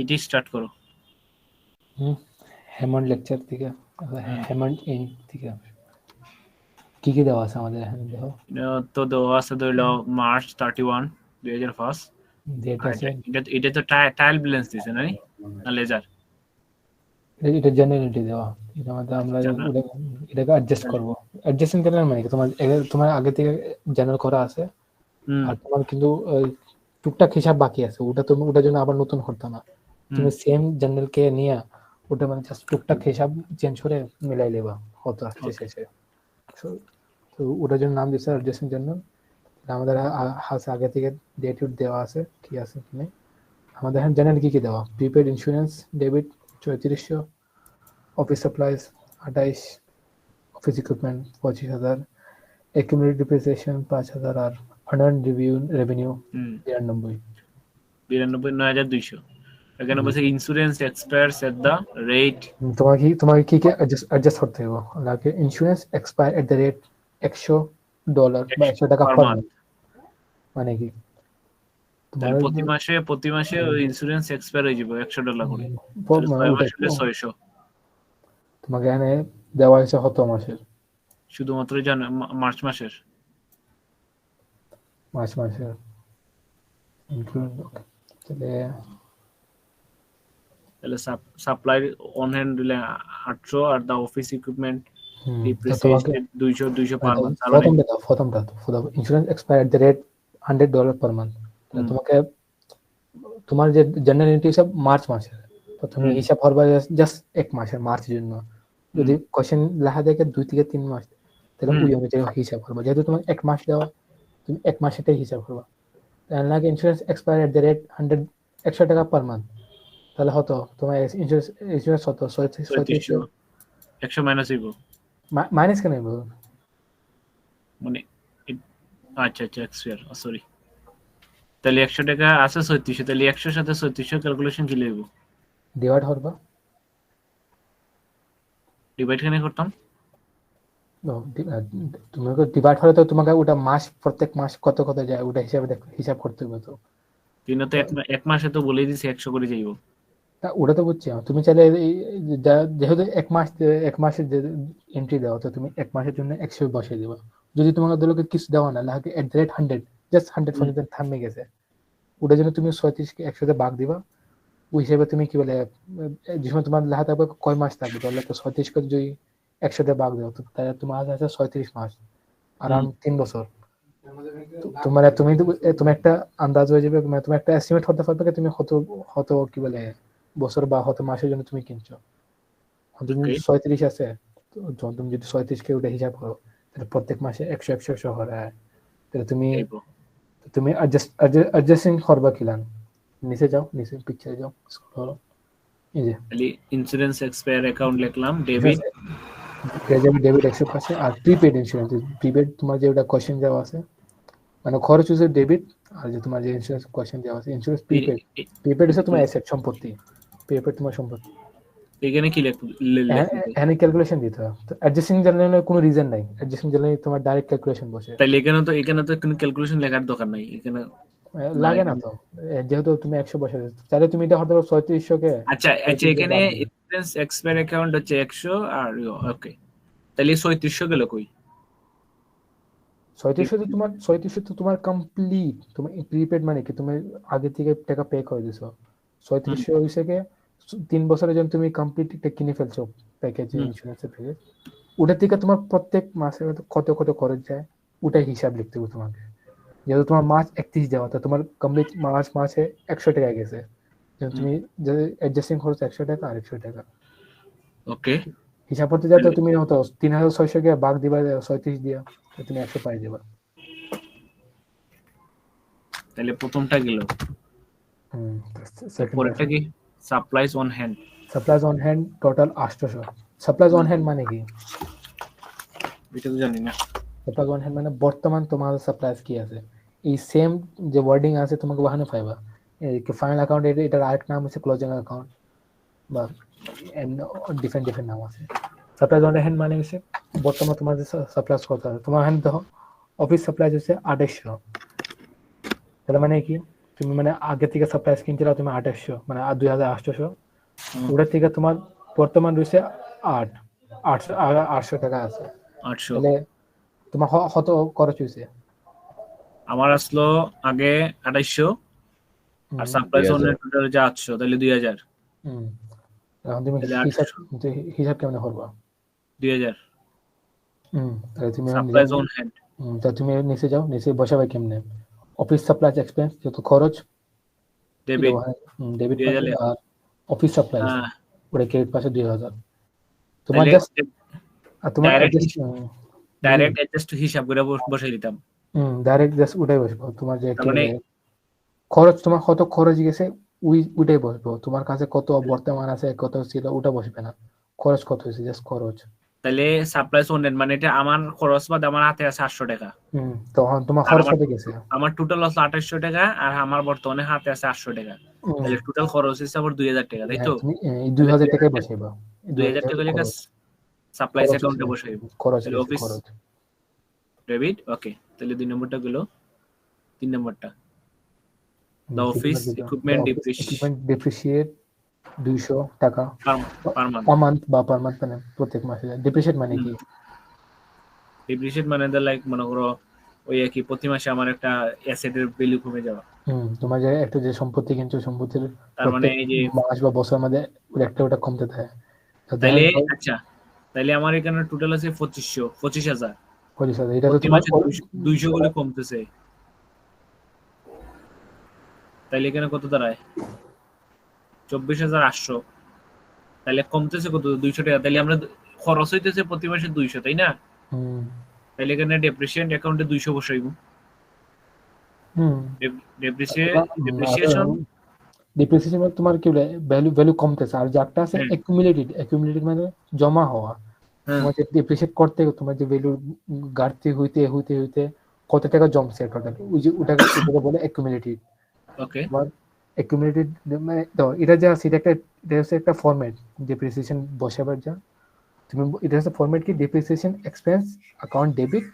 এটি স্টার্ট করো। হেমন্ড লেকচার থেকে, হেমন্ড ইন থেকে কি কি দেওয়া আছে আমাদের এখানে দেখো। তো দেওয়া আছে ধরল মার্চ 31, 2005। ডেট আছে, এটা তো টাইল ব্যালেন্স দিছে না লেজার? এটা জেনারেলিটি দেওয়া, এটা মধ্যে আমরা এটাকে অ্যাডজাস্ট করবো। অ্যাডজাস্টিং জেনারেল মানে কি, তোমার আগে থেকে জেনারেল করা আছে, আর তোমার কিন্তু টুকটাক হিসাব বাকি আছে, ওটার জন্য আবার নতুন করতে না, তুমি সেম জেনারেল কে নিয়ে ওটা মানে জাস্ট টুকটাক হিসাব চেঞ্জ করে মিলাই লেবা, কত আসছে শেষে। তো ওটার জন্য নাম দিচ্ছে অ্যাডজাস্টিং জেনারেল। আমাদের হাতে আগে থেকে ডেট দেওয়া আছে, কি আছে কি নেই। আমাদের এখানে জেনারেল কি কি দেওয়া, prepaid insurance debit 3400, office supplies 28, office equipment 25,000, accumulated depreciation 5,000, আর আনআর্নড রেভিনিউ 92। 92,200। এখানে বলছে insurance expires at the rate. তোমাকে কি অ্যাডজাস্ট করতে হবে, লাগে insurance expire at the rate $100 বা 100 টাকা পার পার মান্থ। মান্থ। মানে কি তোমার তাহলে প্রতি মাসে ওই ইন্স্যুরেন্স এক্সপায়ার হয়ে যাবে $100 করে, তাহলে 6 মাস হলে 600। তোমাকে এখানে দেওয়া হয়েছে কত মাসের, শুধুমাত্র মার্চ মাসের। মার্চ মাসের তাহলে সাপ্লাই অন হ্যান্ড দিলে 800, আর দা অফিস ইকুইপমেন্ট তোমাকে ডিপ্রিসিয়েশন 200 পার মান্থ। প্রথমটা insurance expire at the rate $100 per month. তোমাকে তোমার যে জেনারেল হিসাব মার্চ মাসের, তো তুমি হিসাব করবা জাস্ট এক মাসের, মার্চের জন্য। যদি কোশ্চেন লেখা দেখে 2 থেকে 3 মাস, তাহলে ওই অনুযায়ী হিসাব করবা। যেহেতু তোমার এক মাস দেওয়া, তুমি এক মাসেটাই হিসাব করবা। তাহলে লাগে insurance expire at the rate 100 টাকা পার মান্থ, তাহলে হতো তোমার ইন্স্যুরেন্স হতো 3600। 100 মাইনাস হইব মাইনাস কেন হইব? মানে আচ্ছা এক্সপায়ার, সরি। তাহলে 100 টাকা আছে 3600, তাহলে 100 সাথে 3600 ক্যালকুলেশন কি লইব? ডিভাইড করবা। ডিভাইড কেন করতাম? তোমাকে ডিভাইড হলে তো তোমাকে ওটা মাস, প্রত্যেক মাস কত কত যায় ওটা হিসাব করতে হবে। তো তিনও তো এক মাসে তো বলেই দিছি 100 করে যাইব। ওটা তো বুঝছি, তুমি চাইলে যেহেতু এক মাসের যে এন্ট্রি দেওয়া, তো তুমি এক মাসের জন্য 100 বসিয়ে দিবা। যদি তোমাকে দলকে কিছু দেওয়া না লাগে এট দ্য রেট 100, জাস্ট 100 পর্যন্ত থামে গেছে, ওটার জন্য তুমি 36কে 100তে ভাগ দিবা। ওই হিসেবে তুমি কি বলে, যে সময় তোমার লেখা থাকবে কয় মাস থাকবে, তাহলে তো 36কে যদি 100তে ভাগ দেওয়া, তাহলে তোমার আছে 36 মাস, আরাউন্ড 3 বছর। তোমার তুমি একটা আন্দাজ হয়ে যাবে, তোমার একটা এস্টিমেট হতে পারবে তুমি কত কি বলে বছর বা কত মাসের জন্য তুমি কিনছো। তুমি 36 আছে, তুমি যদি 36কে ওটা হিসাব করো, তাহলে প্রত্যেক মাসে 100 করে, তাহলে তুমি অ্যাডজাস্টিং করবা কিলান। নিচে যাও, নিচে পিকচারে যাও, স্ক্রল করো, এই যে ইন্স্যুরেন্স এক্সপায়ার অ্যাকাউন্ট লিখলাম, ডেবিট ডেবিট 100 পাশে, আর প্রিপেড ইন্স্যুরেন্স, প্রিপেড তোমার যে ওটা কোশ্চেন দেওয়া আছে, মানে খরচ হচ্ছে ডেবিট, আর যে তোমার যে ইন্স্যুরেন্স কোশ্চেন দেওয়া আছে ইন্স্যুরেন্স প্রিপেড হচ্ছে তোমার অ্যাসেট, সম্পত্তি। প্রিপেড তোমার সম্পত্তি। এখানে কি এখানে ক্যালকুলেশন দিতে হয়। তো অ্যাডজাস্টিং জার্নালে কোনো রিজন নাই, অ্যাডজাস্টিং জার্নালে তোমার ডাইরেক্ট ক্যালকুলেশন বসে। তাহলে এখানে তো কোনো ক্যালকুলেশন লেখার দরকার নাই এখানে। লাগে না তো, যেহেতু তুমি 100 বসে, তাহলে তুমি এটা হতে পারো 3600কে। আচ্ছা এখানে ইন্স্যুরেন্স এক্সপায়ার অ্যাকাউন্ট হচ্ছে 100, আর ওকে, তাহলে 3600 গেল কই? 3600 তো তোমার কমপ্লিট, তোমার প্রিপেড মানে কি, তুমি আগে থেকে টাকা পে করে দিছো। 3600 হইছে কে 3 বছরের জন্য তুমি কমপ্লিট একটা কিনে ফেলছো প্যাকেজ, ইন্স্যুরেন্সের প্যাকেজ। ওটা থেকে তোমার প্রত্যেক মাসে কত কত খরচ যায়, ওটাই হিসাব লিখতে হবে তোমাকে। যেহেতু তোমার মাস 31 দেওয়া, তো তোমার কমপ্লিট মাসে 100 টাকা গেছে, তুমি অ্যাডজাস্টিং খরচ 100 টাকা আর 100 টাকা। ওকে, হিসাব করতে যাও তো তুমি হতো 3600 কে ভাগ দিবা 36 দিয়া, তুমি 100 পাই যাবা। তাহলে প্রথমটা গেল। পরেরটা কি? Supplies on hand. Supplies on hand total 800। Supplies on hand মানে কি? এটা তো জানি না। সাপ্লাইজ অন হ্যান্ড মানে বর্তমান তোমার সাপ্লাইজ কি আছে, এই সেম যে ওয়ার্ডিং আছে তোমাকে ওখানে পাইবা। এই ফাইনাল অ্যাকাউন্ট, এটার আরেক নাম হচ্ছে ক্লোজিং অ্যাকাউন্ট, বা ডিফারেন্ট নাম আছে। সাপ্লাইজ অন হ্যান্ড মানে হচ্ছে বর্তমান তোমার যে সাপ্লাইজ করতে হবে। তোমার হ্যান্ড দেখো অফিস সাপ্লাইজ হচ্ছে 2800, তাহলে মানে কি তুমি মানে আগে থেকে সাপ্লাইজ কিনছিলে তুমি 2800 মানে 2800 হুম, ওটার থেকে তোমার বর্তমান রয়েছে 800 টাকা আছে 800। তাহলে তোমার কত খরচ হয়েছে আমার আসলো আগে 2800, আর সাপ্লাই 2000 জোনের টোটাল যে 800, তাহলে 2000। হুম এখন তুমি তাহলে হিসাব 800, হিসাব কেমন করবা 2000 তাহলে তুমি সাপ্লাই জোন হেড। তাহলে তুমি নিচে যাও নিচে বসাবে কেমনে অফিস সাপ্লাইজ এক্সপেন্স যত খরচ ডেবিট ডেবিট 2000 পাশে লেখা। আর অফিস সাপ্লাইজ হ্যাঁ, ওটা ক্রেডিট পাশে 2000 তোমার তাহলে জাস্ট আর তোমার ডাইরেক্ট বুঝলি অ্যাডজাস্ট হিসাব করে বসাই দিতাম। ডাইরেক্ট জাস্ট ওটাই বসবো তোমার যে তার কি মানে বলে খরচ তোমার কত খরচ গেছে ওইটাই বসবো তোমার কাছে কত বর্তমান আছে কত ছিল ওটা বসবে না খরচ কত হয়েছে জাস্ট খরচ তাহলে সাপ্লাই জোনের মানে এটা আমার খরচ বাদ আমার হাতে আছে 800 টাকা, তখন তোমার আর খরচ আমার কত গেছে আমার টোটাল আছে 2800 টাকা, আর আমার বর্তমানে হাতে আছে 800 টাকা। তাহলে টোটাল খরচ হচ্ছে আবার 2000 টাকা, তাই তো? তুমি এই তাহলে 2000 টাকায় বসাইবা 2000 টাকা লেখা খরচ সাপ্লাইজ খরচ অ্যাকাউন্টে হয়েছে বসাইব। খরচ তাহলে গেছে অফিস খরচ ডেবিট, ওকে। তাহলে 2 নম্বরটা গেল, 3 নম্বরটা দ্য তিন অফিস নম্বর যেটা, ইকুইপমেন্ট equipment depreciate 200 টাকা পার মান্থ। পার মান্থ বা পার মান্থ মানে প্রত্যেক মাসে ডিপ্রিসিয়েট মানে কি ডিপ্রিসিয়েট মানে লাইক মনে করো ওই একই প্রতি মাসে আমার একটা অ্যাসেটের ভ্যালু কমে যাওয়া। তোমার যে একটা যে সম্পত্তি কিনছো সম্পত্তির তার মানে প্রত্যেক এই যে মাস বা বছরের মধ্যে ওটা কমতে থাকে তো দেখা তাইলে যায় আচ্ছা, তাইলে আমার এখানে টোটাল আছে 25,000। 25,000 এটা তো প্রতি তোমার মাসে 200 করে কমতেছে, তাইলে এখানে কত দাঁড়ায়? 24,800। তাহলে কমতেছে কত? 200 টাকা। তাইলে আমরা খরচ হইতেছে প্রতি মাসে 200, তাই না? হুম তাইলে এখানে ডেপ্রিসিয়েশন অ্যাকাউন্টে 200 বসাইব। হুম ডেপ্রিসিয়েশন ডিপ্রিসিয়েশন তোমার কি বলে ভ্যালু কমতেছে আর যারটা আছে হ্যাঁ অ্যাকুমুলেটেড মানে জমা হওয়া হ্যাঁ তোমার যে ডিপ্রিসিয়েট করতে তোমার যে ভ্যালু ঘাটতি হইতে হইতে হইতে কত টাকা জমছে টোটাল ওই যে ওটাকে বলে অ্যাকুমুলেটেড ওকে। তোমার অ্যাকুমুলেটেড মানে তো এটা যা আছে এটা হচ্ছে একটা ফরম্যাট ডিপ্রিসিয়েশন বসাবার যা তুমি এটা হচ্ছে ফরম্যাট কি depreciation expense account debit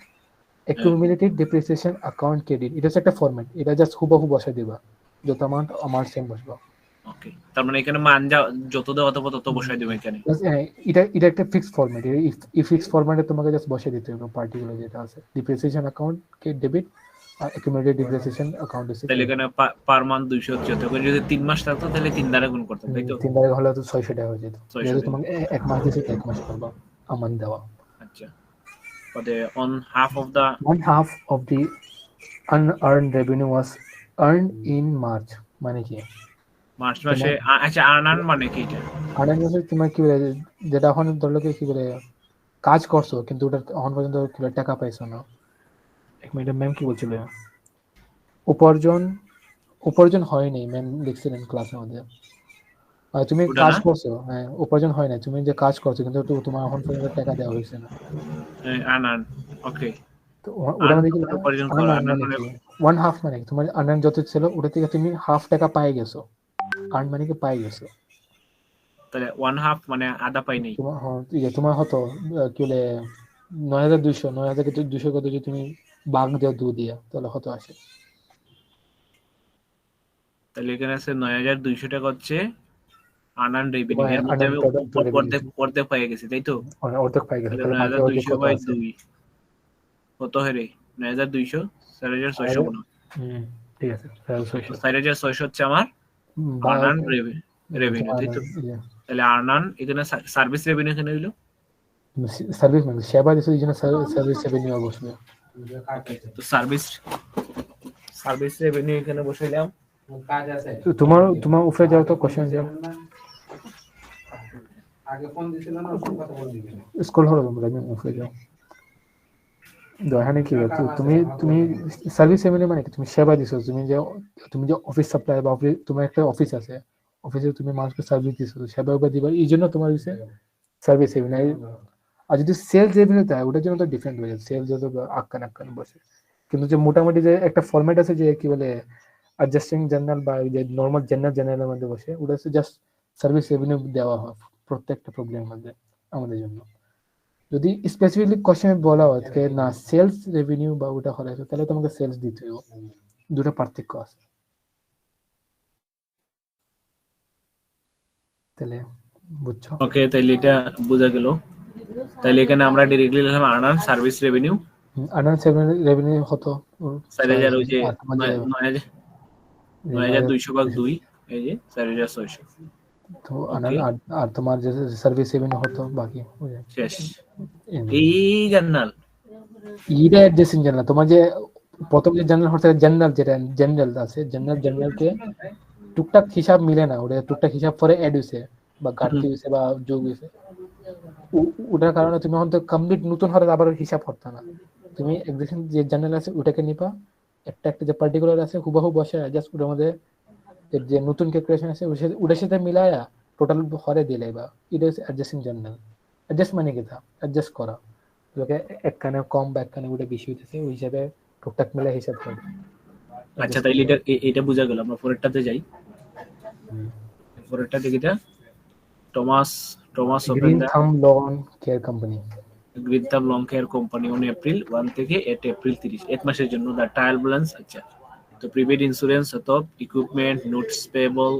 accumulated depreciation account credit এটা হচ্ছে একটা ফরম্যাট এটা জাস্ট হুবহু বসাই দিবা যত অ্যামাউন্ট সেম বসবা ওকে, তার মানে এখানে মান যত দেওয়া তত বসাই দেব এখানে। এটা একটা ফিক্সড ফরম্যাট এই ফিক্সড ফরম্যাটে তোমাকে জাস্ট বসিয়ে দিতে হবে পার্টিকুলার যেটা আছে ডিপ্রিসিয়েশন অ্যাকাউন্ট কে ডেবিট আর অ্যাকুমুলেটেড ডিপ্রিসিয়েশন অ্যাকাউন্ট আছে তাহলে এখানে পার মান্থ 200 হচ্ছে, তখন যদি 3 মাস থাকতো তাহলে 3 দ্বারা গুণ করতাম, তাই তো? 3 টাকা হলে তো 600 টাকা হয়ে যেত 600 যেহেতু টাকা। তোমাকে এক মাস দিয়েছে এক মাস করবা আমানত দেওয়া আচ্ছা, but on half of the 1/2 of the unearned revenue was earned in March মানে কি মার্চ মাসে আচ্ছা আর্নার মানে কি এটা? আর্ন মাসে তোমার কি বলে যেটা এখন ধরলো কি বলে কাজ করছো কিন্তু ওটা এখন পর্যন্ত কি বলে টাকা পাইছো না এক মিনিট ম্যাম কি বলছিল উপার্জন হয়নি ম্যাম লিখছিলেন ক্লাসের মধ্যে তুমি ওটা কাজ না করছো হ্যাঁ উপার্জন হয় না তুমি যে কাজ করছো কিন্তু তোমার এখন পর্যন্ত টাকা দেওয়া হয়েছে না আর্নার, ওকে। তো ওটা মানে কি উপার্জন করা আর্নার মানে মানে কি 1/2 মানে কি তোমার আর্ন যত ছিল ওটা থেকে তুমি হাফ টাকা পাই গেছো আর্ন মানে কি পাই গেছো তাহলে 1/2 মানে আধা পাই নেই। তোমার হতো কি বলে 9,200 কত যদি তুমি বাঘ দেও দু দিয়া তাহলে হতো আসে তাহলে এখানে আছে 9,200 টাকা হচ্ছে আর্নার রেভিনিউ, তোমার এর মধ্যে আমি unearned অর্ধেক পাই গেছি, তাই তো? অর্ধেক পাই গেছে তাহলে তাহলে বাকি অর্ধেক 9,200 কত বাই আছে 2 কত হয় রে? 9,200 4,600 মনে হয়। ঠিক আছে 600 4,600 হচ্ছে আমার আর্নার রেভিনিউ, তাই তো? তাহলে আর্নার এখানে সার্ভিস রেভিনিউ এখানে হইলো সার্ভিস মানে সেবা দিছো এই জন্য সার্ভিস রেভিনিউ বসবে তো সার্ভিস রেভিনিউ এখানে বসাইলাম। তো তোমার উপরে যাও তো কোশ্চেন যাও আগে ফোন দিছিল না ওরকম কথা বল দিবেন স্কুল হলো তোমরা উপরে যাও এখানে কি তুমি সার্ভিস রেভিনিউ মানে কি তুমি সেবা দিছো তুমি যে অফিস সাপ্লাই বা তোমার একটা অফিস আছে অফিসে তুমি মানুষকে সার্ভিস দিছো সেবা দিবা এই জন্য তোমার হচ্ছে সার্ভিস রেভিনিউ আর যদি সেলস রেভিনিউ দেয় ওটার জন্য তো ডিফারেন্ট হয়ে যায় সেলস যত আক্কান বসে কিন্তু যে মোটামুটি যে একটা ফরম্যাট আছে যে কি বলে অ্যাডজাস্টিং জেনারেল বা যে নর্মাল জেনারেলের মধ্যে বসে ওটা হচ্ছে জাস্ট সার্ভিস রেভিনিউ দেওয়া হয় প্রত্যেকটা প্রবলেমের মধ্যে আমাদের জন্য যদি স্পেসিফিকলি কোশ্চেনে বলা হয় যে না সেলস রেভিনিউ বা ওটা হলে তাহলে তোমাকে সেলস দিতে হবে দুটো পার্থক্য আছে তাহলে বুঝছো? ওকে, তাহলে এটা বোঝা গেল। তাহলে এখানে আমরা ডিরেক্টলি লিখলাম আর্নার সার্ভিস রেভিনিউ আনার রেভিনিউ হতো 4000, ওই যে আর তোমার যে 9200 ভাগ 2, এই যে 4600। তো ওকে, আর তোমার যে সার্ভিস রেভিনিউ হতো বাকি শেষ। এই জার্নাল এইটা অ্যাডজাস্টিং জার্নাল। তোমার যে প্রথম যে জার্নাল হচ্ছে জেনারেল, যেটা জেনারেল আছে, জেনারেলকে টুকটাক হিসাব মিলে না, ওটা টুকটাক হিসাব পরে অ্যাড হইছে বা ঘাটতি হইছে বা যোগ হইছে, ওটার কারণে তুমি হয়তো কমপ্লিট নতুন হলে আবার হিসাব করতে না। তুমি এক্সিস্টিং যে জার্নাল আছে ওটাকে নিবা, একটা একটা যে পার্টিকুলার আছে হুবহু বসে জাস্ট ওটার মধ্যে যে নতুন ক্যালকুলেশন আছে ওটার সাথে মিলায়া টোটাল হরে দিলে বা এটা হচ্ছে অ্যাডজাস্টিং জার্নাল। অ্যাডজাস্ট মানে কি? অ্যাডজাস্ট করা, লোকে একখানে কম বা একখানে ওটা বেশি হইতেছে ওই হিসাবে টুকটাক মিলে হিসাব করে। আচ্ছা, তাইলে এটা বোঝা গেল। আমরা পরেরটাতে যাই। পরেরটা দেখি, টমাস ওপেন গ্রিন দা থাম লন কেয়ার কোম্পানি। গ্রিন থাম long care company on April 1 থেকে 8 এপ্রিল 30, এক মাসের জন্য দ্য ট্রায়াল ব্যালেন্স। আচ্ছা, তো প্রিপেড ইন্স্যুরেন্স হতো equipment, notes payable,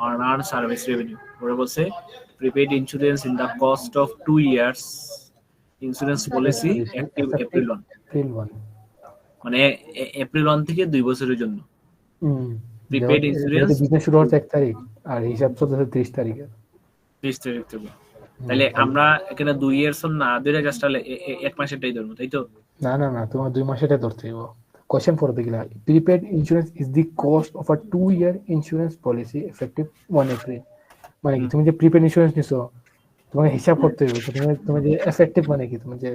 earner service revenue. ওরা বলছে prepaid insurance in the cost of 2 years insurance policy active April 1, April 1 মানে এপ্রিল 1 থেকে 2 বছরের জন্য প্রিপেড যেহেতু ইন্স্যুরেন্স বিজনেস শুরু হচ্ছে 1 তারিখ আর হিসাব চলতেছে 30 তারিখে। 30 তারিখ থেকে। তাহলে আমরা এখানে 2 ইয়ার্স না 2টা জাস্ট এক মাসেরটাই ধরবো, তাই তো? না না না, তোমার 2 মাসেরটা ধরতে হবে। কোশ্চেন পড়বে গেলা, prepaid insurance is the cost of a 2 year insurance policy effective 1 April. মানে কি, তুমি যে প্রিপেড ইন্স্যুরেন্স নিছো তোমাকে হিসাব করতে হবে। তুমি যে এফেক্টিভ মানে কি, তুমি যে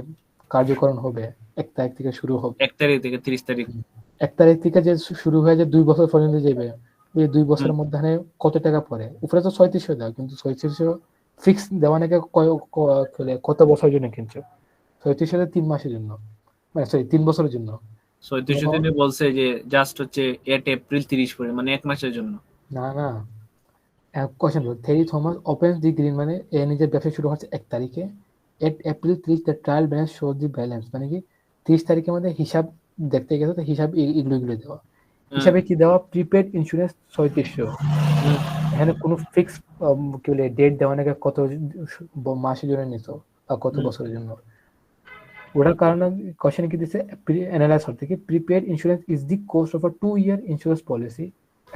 কার্যকরণ হবে 1 তারিখ থেকে শুরু হবে, 1 তারিখ থেকে 30 তারিখ। 1 তারিখ থেকে যে শুরু হয়ে যে 2 বছর পর্যন্ত যাবে, ওই 2 বছরের মধ্যে কত টাকা পড়ে? উপরে তো 3600 দেওয়া, কিন্তু 3600 ফিক্স দেওয়া নাকি কত বছরের জন্য কিনছো? 3600 3 মাসের জন্য, মানে সরি 3 বছরের জন্য। 3600 দিনে বলছে যে জাস্ট হচ্ছে 8 এপ্রিল 30 পরে, মানে এক মাসের জন্য। না না, কোশ্চেন থেরি থমাস ওপেন্স দি গ্রিন, মানে এ নিজের ব্যবসা শুরু হচ্ছে 1 তারিখে, 8 April 30 the trial balance show the balance, মানে কি 30 তারিখের মধ্যে হিসাব দেখতে গেছে, তো হিসাব এগুলো দেওয়া। হিসাবে কি দেওয়া? Prepaid insurance 3600। এখানে কোনো ফিক্স কি বলে ডেট দেওয়া নাকি কত মাসের জন্য নিছো বা কত বছরের জন্য। ওটার কারণে কোশ্চেন কি দিছে, অ্যানালাইজ করতে কি prepaid insurance is the cost of a 2 year insurance policy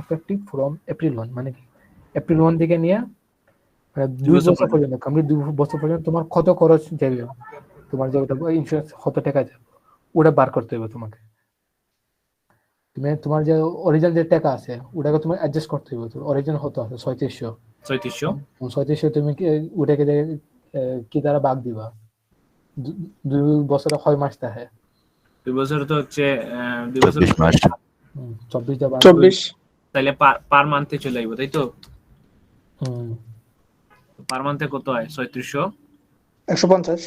effective from April 1, মানে কি এপ্রিল 1 থেকে নিয়ে 2 বছর পর্যন্ত, কমপ্লিট 2 বছর পর্যন্ত তোমার কত খরচ যাবে, তোমার যে ওটা ইন্স্যুরেন্স কত টাকা যাবে ওটা বার করতে হবে তোমাকে। তুমি তোমার যে অরিজিনাল যে টাকা আছে ওটাকে তোমার অ্যাডজাস্ট করতে হবে। অরিজিনাল হতো আছে 3600, তুমি ওটাকে কি দ্বারা ভাগ দিবা? 2 বছরে 6 মাস থাকে, 2 বছর তো হচ্ছে 2 বছর 24 মাস। 24 দা 24 তাহলে পার মান্থে চলে আইবো, তাই তো? পার মান্থে কত হয়? 3600 150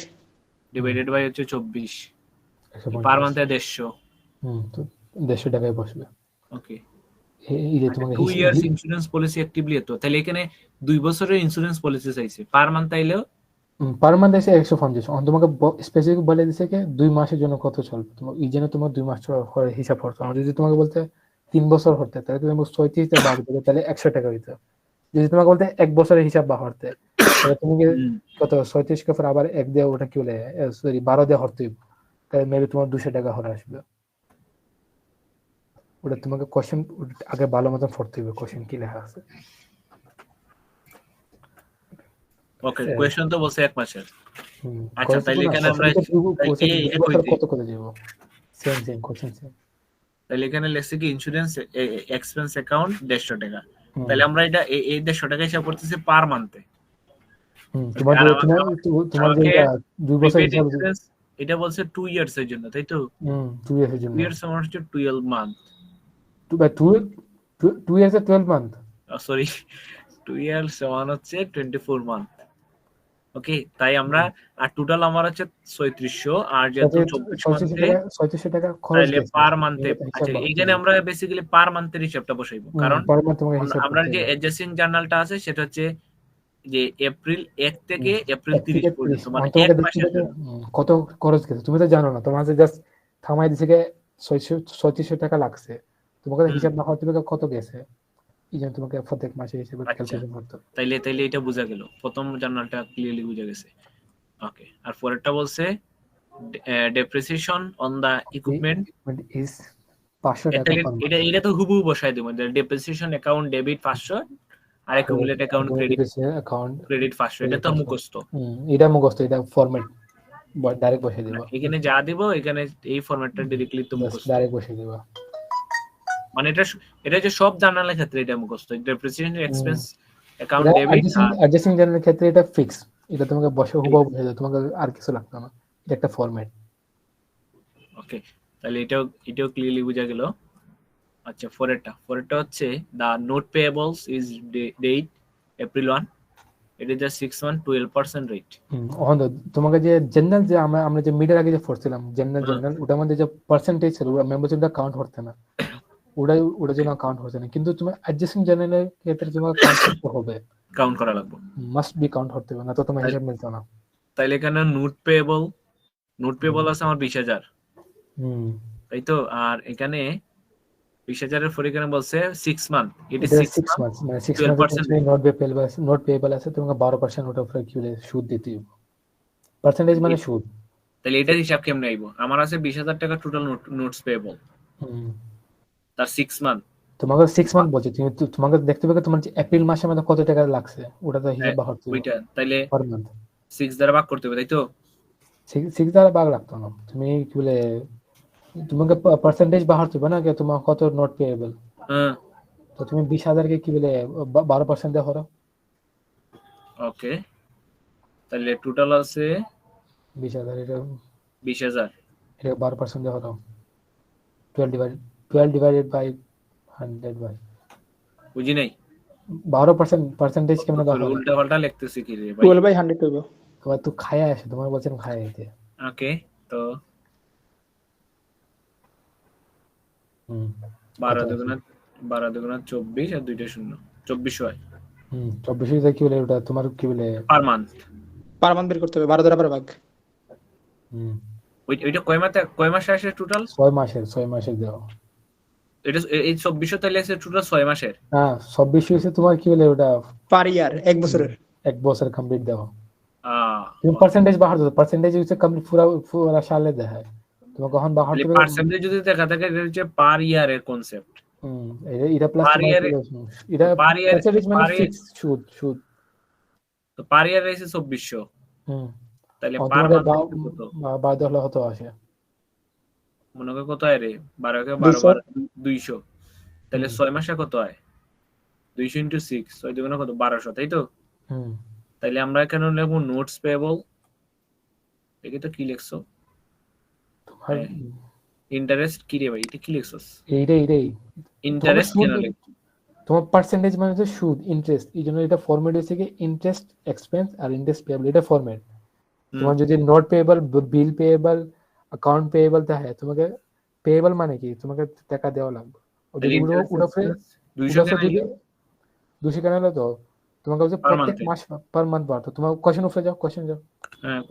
ডিভাইডেড বাই হচ্ছে 24, পার মান্থে 150। তো 150 টাকায় বসবে। ওকে, এই যে তোমাকে 2 ইয়ার্স ইন্স্যুরেন্স পলিসি অ্যাক্টিভলি তো, তাহলে এখানে 2 বছরের ইন্স্যুরেন্স পলিসি চাইছে, পার মান্থ আইলেও পার মান্থ এসে 150। তোমাকে স্পেসিফিক বলে দিছে কি 2 মাসের জন্য কত চলবে, তোমার এই জন্য তোমার 2 মাস হিসাব করতে হবে। যদি তোমাকে বলতে 3 বছর হতে, তাহলে তুমি 36 তে ভাগ দিবে, তাহলে 100 টাকা হইতো। যদি তোমাকে বলতে 1 বছরের হিসাব বা হতে, তাহলে তুমি কত 36 কে আবার 1 দিয়ে ওটা কি বলে সরি 12 দিয়ে হরতে হইব, তাহলে মেবি তোমার 200 টাকা হরে আসবে। ওটা তোমাকে কোশ্চেন আগে ভালো মতন পড়তে হবে, কোশ্চেন কি লেখা আছে। ওকে, কোশ্চেন তো বলছে এক মাসের। আচ্ছা, কোশ্চেন তাহলে না, এখানে আমরা কোশ্চেন এটা কইতে কত করে দিব? Same question same. তাহলে এখানে লেখছে কি ইন্স্যুরেন্স এক্সপেন্স অ্যাকাউন্ট 150 টাকা। তাহলে আমরা এটা এই 150 টাকা হিসাব করতেছি পার মান্থে। তোমার যে তোমার যে 2 বছর হিসাব, এটা বলছে 2 ইয়ার্স এর জন্য, তাই তো? 2 ইয়ার্সের জন্য। 2 ইয়ার্স মানে হচ্ছে 12 মান্থ। 2 ইয়ার্স এর 12 মান্থ, সরি 2 ইয়ার্স মানে হচ্ছে 24 মান্থ। ওকে, তাই আমরা আর টোটাল আমার হচ্ছে 3600, আর যেহেতু 3600 টাকা খরচ তাহলে পার মান্থে। আচ্ছা, এখানে আমরা বেসিক্যালি পার মান্থের হিসাবটা বসাইবো, কারণ আমরা যে অ্যাডজাস্টিং জার্নালটা আছে সেটা হচ্ছে যে এপ্রিল 1 থেকে এপ্রিল 30 পর্যন্ত, মানে এক মাসের জন্য কত খরচ গেছে তুমি তো জানো না। তোমার জাস্ট থামাই দিছে 3600 টাকা লাগছে, তোমাকে হিসাব না করতে কত গেছে এই জন্য তোমাকে প্রত্যেক মাসে হিসেবে আচ্ছা। ক্যালকুলেশন করতে হবে। তাইলে এটা বোঝা গেল, প্রথম জার্নালটা ক্লিয়ারলি বোঝা গেছে। ওকে, আর পরেরটা বলছে depreciation on the equipment. Equipment is 500 টাকা তাহলে per month। এটা তো হুবহু বসাই দেবো, ডেপ্রিসিয়েশন অ্যাকাউন্ট ডেবিট 500 আর অ্যাকুমুলেট অ্যাকাউন্ট অ্যাকাউন্ট ক্রেডিট 500, এটা তো মুখস্থ। এটা মুখস্থ, এটা ফরম্যাট ডাইরেক্ট বসিয়ে দিবা, এখানে যা দিব এখানে এই ফরম্যাটটা ডিরেক্টলি তো মুখস্থ, ডাইরেক্ট বসিয়ে দিবা। মানে এটা যে সব জার্নালের ক্ষেত্রে এটা মুখস্থ, depreciation expense account debit. Adjusting জার্নালের ক্ষেত্রে এটা ফিক্স, এটা তোমাকে বসে হুবহু বসিয়ে দাও, তোমাকে আর কিছু লাগতো না, এটা একটা ফরম্যাট। ওকে, তাহলে এটাও ক্লিয়ারলি বোঝা গেল। আচ্ছা, পরেরটা হচ্ছে the note payables is date April 1, it is just 6 month 12% rate. তোমাকে যে জেনারেল, যে আমরা যে মিডের আগে যে পড়ছিলাম জেনারেল, ওটার মধ্যে যে পার্সেন্টেজ ছিল ওটা মেম্বারশিপটা কাউন্ট হচ্ছে না, ওটা জন্য কাউন্ট হচ্ছে না। কিন্তু তোমার অ্যাডজাস্টিং জার্নালের ক্ষেত্রে তোমার কাউন্ট করতে হবে, কাউন্ট করা লাগবে, মাস্ট বি কাউন্ট করতে হবে, না তো তোমার হিসাব মিলতো না। তাইলে এখানে নোট পেয়েবল আছে আমার 20,000, তাই তো। আর এখানে 20,000 এর পরে এখানে বলছে 6 মান্থ, it is 6 months, মানে 6 12% মান্থ নোট পেয়েবল আছে, তোমাকে 12% ওটার উপরে কি বলে সুদ দিতে হবে, পার্সেন্টেজ মানে সুদ। তাহলে এটার হিসাব কেমনে আইবো? আমার আছে 20,000 টাকা টোটাল নোটস পেয়েবল, তার 6 মান্থ। তোমাকে 6 মান্থ বলছি, তোমাকে দেখতে হবে তোমার যে এপ্রিল মাসের মধ্যে কত টাকা লাগছে, ওটা তো হিসাব করতে হবে ওইটা তাইলে পার মান্থ 6 দ্বারা ভাগ করতে হবে, তাই তো। 6 দ্বারা ভাগ লাগতো না, তুমি কি বলে তোমাকে পার্সেন্টেজ বাড়াতে হবে না, তোমার কত নোট পেয়েবল, হ্যাঁ, তো তুমি 20,000 কে কি বলে 12% দিয়ে হরো। ওকে, তাহলে টোটাল আছে 20,000, এটা 20,000, 12% দিয়ে হরো, 12 ডিভাইডেড বাই 100 বাই, বুঝি নাই, 12% পার্সেন্টেজ কেমন দাও, উল্টা পাল্টা লিখতেছি কি রে ভাই। 12 বাই 100 হইব। তোমার তো খায়া আসে, তোমার বলছেন খায়া দিতে। ওকে, তো হুম 12 দুগুণা 24 আর 2টা শূন্য, 24 হয় 24 কি বলে ওটা তোমার কি বলে পার মান্থ। পার মান্থ বের করতে হবে, 12 দ্বারা পার ভাগ। ওইটা কয় মাসে আসে টোটাল? 6 মাসের দেওয়া। এটা এই 24 তাহলে আছে টোটাল 6 মাসের। হ্যাঁ 26 হইছে তোমার কি বলে ওটা পার ইয়ার, এক বছরের। এক বছর কমপ্লিট দেওয়া। আহ তুমি পার্সেন্টেজ বাড়াতে দাও, পার্সেন্টেজ হচ্ছে কমপ্লিট পুরা সালে দেখায়, তুমি কখন বাড়াতে হবে। পার্সেন্টেজ যদি দেখা থাকে এটা হচ্ছে পার ইয়ারের কনসেপ্ট। এটা প্লাস পার ইয়ারে, এটা পার ইয়ার পার্সেন্টেজ মানে ফিক্স সুদ। তো পার ইয়ারে এসে 2400, তাহলে পার তোমাদের মান্থ কত? 12 হলে কত আসে, মনে করো কত হয় রে, 12 কে 12 বার 200, তাহলে 6 মাসে কত হয়? 200 ইনটু 6, 6 দুগুণে কত? 1200, তাই তো। তাইলে আমরা এখানে লিখবো নোটস পেয়েবল, দেখি তো কি লিখছো, ইন্টারেস্ট কি রে ভাই, এটা কি লিখছস? এইটাই ইন্টারেস্ট কেন লিখছো? তোমার পার্সেন্টেজ মানে হচ্ছে সুদ, ইন্টারেস্ট, এই জন্য এটা ফরম্যাট হচ্ছে কি ইন্টারেস্ট এক্সপেন্স আর ইন্টারেস্ট পেয়েবল, এটা ফরম্যাট। তোমার যদি নোট পেয়েবল, বিল পেয়েবল, অ্যাকাউন্ট পেয়েবল থাকে, তোমাকে পেয়েবল মানে কি তোমাকে টাকা দেওয়া লাগবে, যদি উড়াফে 200 কেন হলো, তো তোমাকে হচ্ছে প্রত্যেক মাস পার মান্থ বাড়তো। তোমার কোশ্চেন উপরে যাও, কোশ্চেন যাও। হ্যাঁ,